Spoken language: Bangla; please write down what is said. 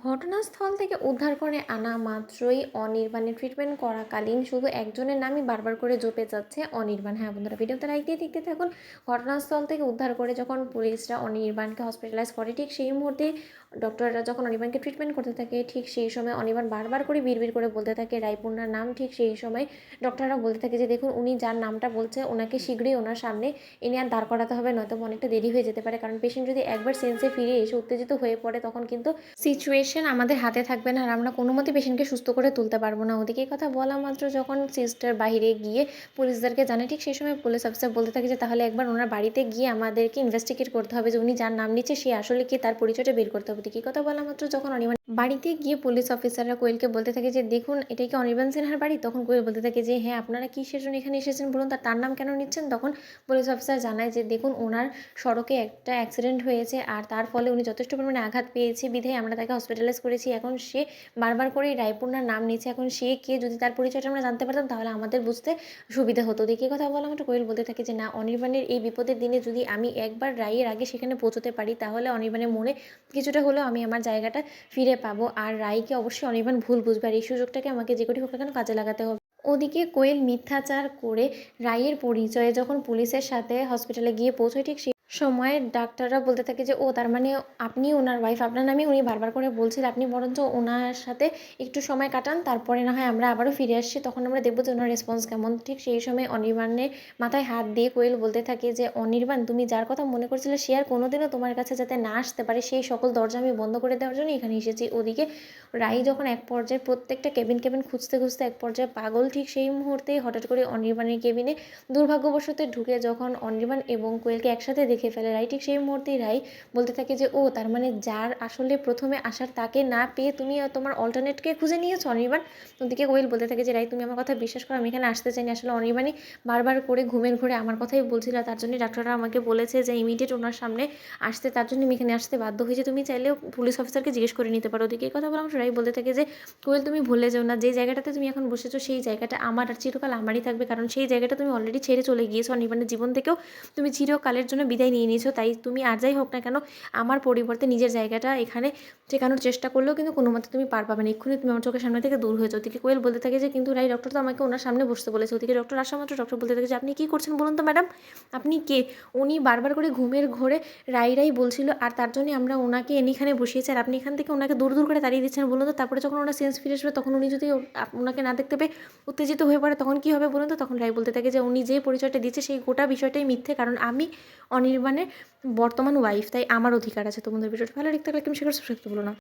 ঘটনাস্থল থেকে উদ্ধার করে আনা মাত্রই অনির্বাণের ট্রিটমেন্ট করাকালীন শুধু একজনের নামই বারবার করে জপে যাচ্ছে অনির্বাণ। হ্যাঁ বন্ধুরা, ভিডিওতে লাইক দিয়ে দেখতে থাকুন। ঘটনাস্থল থেকে উদ্ধার করে যখন পুলিশরা অনির্বাণকে হসপিটালাইজ করে, ঠিক সেই মুহূর্তে ডক্টররা যখন অনির্বাণকে ট্রিটমেন্ট করতে থাকে, ঠিক সেই সময় অনির্বাণ বারবার করে বিড়বিড় করে বলতে থাকে রায়পূর্ণার নাম। ঠিক সেই সময় ডক্টররা বলতে থাকে যে দেখুন, উনি যার নামটা বলছে ওনাকে শীঘ্রই ওনার সামনে এনে আর দাঁড় করাতে হবে, নয়তো অনেকটা দেরি হয়ে যেতে পারে। কারণ পেশেন্ট যদি একবার সেন্সে ফিরে এসে উত্তেজিত হয়ে পড়ে, তখন কিন্তু সিচুয়েশন আমাদের হাতে থাকবে না, আর আমরা কোনো মতেই পেশেন্টকে সুস্থ করে তুলতে পারবো না। ওদিকে এই কথা বলা মাত্র যখন সিস্টার বাইরে গিয়ে পুলিশদেরকে জানায়, ঠিক সেই সময় পুলিশ অফিসার বলতে থাকে যে তাহলে একবার ওনার বাড়িতে গিয়ে আমাদেরকে ইনভেস্টিগেট করতে হবে যে উনি যার নাম নিচ্ছে সে আসলে কি, তার পরিচয়টা বের করতে হবে। ঠিক এই কথা বলা মাত্র যখন অনির্বাণ বাড়িতে গিয়ে পুলিশ অফিসাররা কোয়েলকে বলতে থাকে যে দেখুন, এটা কি অনির্বাণ সিনহার বাড়ি? তখন কোয়েল বলতে থাকে যে হ্যাঁ, আপনারা কিসের জন্য এখানে এসেছেন বলুন, তার নাম কেন নিচ্ছেন? তখন পুলিশ অফিসার জানায় যে দেখুন, ওনার সড়কে একটা অ্যাক্সিডেন্ট হয়েছে, আর তার ফলে উনি যথেষ্ট পরিমাণে আঘাত পেয়েছে, বিধায় আমরা তাকে হসপিটালাইজ করেছি। এখন সে বারবার করে রায়পূর্ণার নাম নিচ্ছে। এখন সে কে, যদি তার পরিচয়টা আমরা জানতে পারতাম তাহলে আমাদের বুঝতে সুবিধা হতো। দেখে কথা বলা মাত্র কোয়েল বলতে থাকে যে না, অনির্বাণের এই বিপদের দিনে যদি আমি একবার রায়ের আগে সেখানে পৌঁছতে পারি, তাহলে অনির্বাণের মনে কিছুটা হলেও আমি আমার জায়গাটা ফিরে পাবো। আর রায়কে অবশ্যই অনির্বাণ ভুল বুঝবে, আর এই সুযোগটাকে আমাকে যে করেই হোক না কেন কাজে লাগাতে হবে। ওদিকে কোয়েল মিথ্যাচার করে রায়ের পরিচয়ে যখন পুলিশের সাথে হসপিটালে গিয়ে পৌঁছয়, ঠিক সেই সময়ে ডাক্তাররা বলতে থাকে যে ও তার মানে আপনি ওনার ওয়াইফ, আপনার নামে উনি বারবার করে বলছিল, আপনি বরঞ্চ ওনার সাথে একটু সময় কাটান, তারপরে না হয় আমরা আবারও ফিরে আসছি, তখন আমরা দেখবো যে ওনার রেসপন্স কেমন। ঠিক সেই সময় অনির্বাণের মাথায় হাত দিয়ে কোয়েল বলতে থাকে যে অনির্বাণ, তুমি যার কথা মনে করছিলে সে আর কোনোদিনও তোমার কাছে যাতে না আসতে পারে, সেই সকল দরজা আমি বন্ধ করে দেওয়ার জন্য এখানে এসেছি। ওদিকে রাই যখন এক পর্যায়ে প্রত্যেকটা কেবিন কেবিন খুঁজতে খুঁজতে এক পর্যায়ে পাগল, ঠিক সেই মুহূর্তেই হঠাৎ করে অনির্বাণের কেবিনে দুর্ভাগ্যবশত ঢুকে যখন অনির্বাণ এবং কোয়েলকে একসাথে দেখে ফেলে রাই, ঠিক সেই মুহূর্তেই রাই বলতে থাকে যে ও তার মানে যার আসলে প্রথমে আসার তাকে না পেয়ে তুমি তোমার অল্টারনেটকে খুঁজে নিয়েছো অনির্বাণ। ওদিকে কোয়েল বলতে থাকে যে রাই, তুমি আমার কথা বিশ্বাস করো, আমি এখানে আসতে চাইনি। আসলে অনির্বাণই বারবার করে ঘুমের ঘোরে আমার কথাই বলছিল, তার জন্য ডাক্তাররা আমাকে বলেছে যে ইমিডিয়েট ওনার সামনে আসতে, তার জন্য আমি এখানে আসতে বাধ্য হয়েছি। তুমি চাইলেও পুলিশ অফিসারকে জিজ্ঞেস করে নিতে পারো। ওদিকে এই কথা বলা রাই বলতে থাকে যে কোয়েল, তুমি ভুলে যাও না, যে জায়গাটাতে তুমি এখন বসেছো সেই জায়গাটা আমার আর চিরকাল আমারই থাকবে, কারণ সেই জায়গাটা তুমি অলরেডি ছেড়ে চলে গিয়েছো। অনির্বাণের জীবন থেকেও তুমি চিরকালের জন্য বিদায় নিয়ে নিয়েছো, তাই তুমি আর যাই হোক না কেন আমার পরিবর্তে নিজের জায়গাটা এখানে ঠেকানোর চেষ্টা করলেও কিন্তু কোনো মতে তুমি পার পাবে না। এক্ষুনি তুমি আমার চোখের সামনে থেকে দূর হয়ে যাও। ওদিকে কোয়েল বলতে থাকে যে কিন্তু রাই, ডক্টর তো আমাকে ওনার সামনে বসতে বলেছে। ওদিকে ডক্টর আসা মাত্র ডক্টর বলতে থাকে যে আপনি কী করছেন বলুন তো ম্যাডাম, আপনি কে? উনি বারবার করে ঘুমের ঘোরে রাই বলছিল, আর তার জন্যই আমরা ওনাকে এখানে বসিয়েছি, আর আপনি এখান থেকে ওনাকে দূর দূর করে তাড়িয়ে দিচ্ছেন বলুন তো। তারপরে যখন ওনার সেন্স ফিরে আসবে, তখন উনি যদি ওনাকে না দেখতে পেয়ে উত্তেজিত হয়ে পড়ে, তখন কী হবে বলুন তো? তখন রাই বলতে থাকে যে উনি যে পরিচয়টা দিচ্ছে সেই গোটা বিষয়টাই মিথ্যে, কারণ আমি অনির্বাণের বর্তমান ওয়াইফ, তাই আমার অধিকার আছে। তোমাদের ভিডিওটা ভালো লিখতে লাগলে তুমি শেখার সুযোগ বলো না।